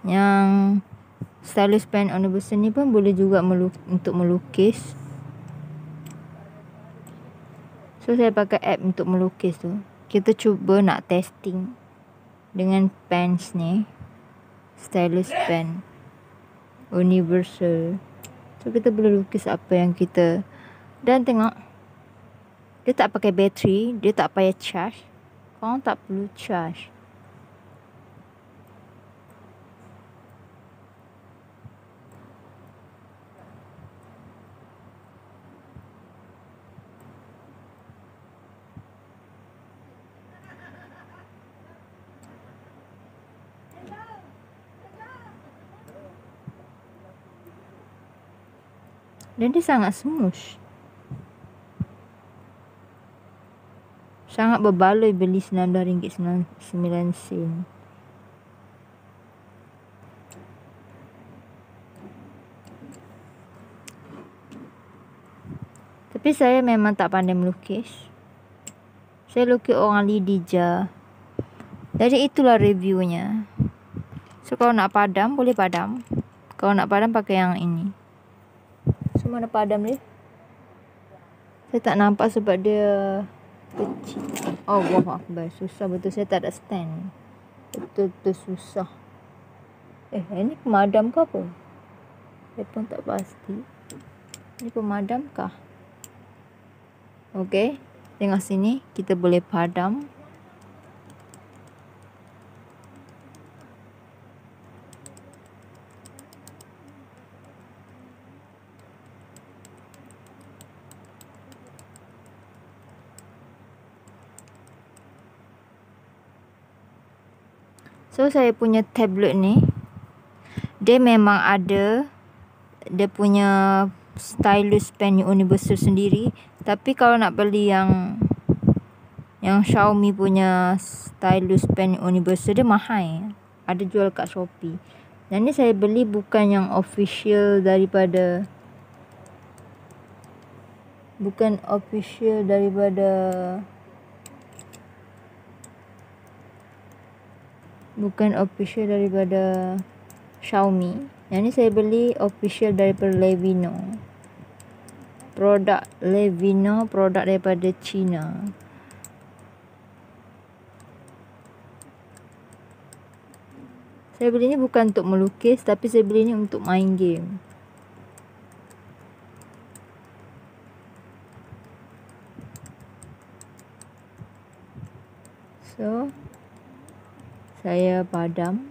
Yang stylus pen universal ni pun boleh juga untuk melukis. So saya pakai app untuk melukis tu. Kita cuba nak testing dengan pens ni, stylus pen universal. So kita boleh lukis apa yang kita. Dan tengok, dia tak pakai bateri, dia tak payah charge. Korang tak perlu charge. Dan dia sangat smooth. Sangat berbaloi beli RM19.99. Tapi saya memang tak pandai melukis. Saya lukis orang lidi je. Jadi itulah reviewnya. So kalau nak padam, boleh padam. Kalau nak padam pakai yang ini. So mana padam dia? Saya tak nampak sebab dia kecil. Oh, wah akbar. Susah betul, saya tak ada stand. Betul-betul susah. Ini pemadam ke apa? Saya pun tak pasti. Ini pemadam kah? Okey. Tengok sini, kita boleh padam. So saya punya tablet ni, dia memang ada dia punya stylus pen universal sendiri. Tapi kalau nak beli yang Xiaomi punya stylus pen universal, dia mahal. Ada jual kat Shopee. Dan ni saya beli bukan yang official daripada Xiaomi. Yang ni saya beli official daripada Levino. Produk daripada China. Saya beli ni bukan untuk melukis, tapi saya beli ni untuk main game. So saya padam.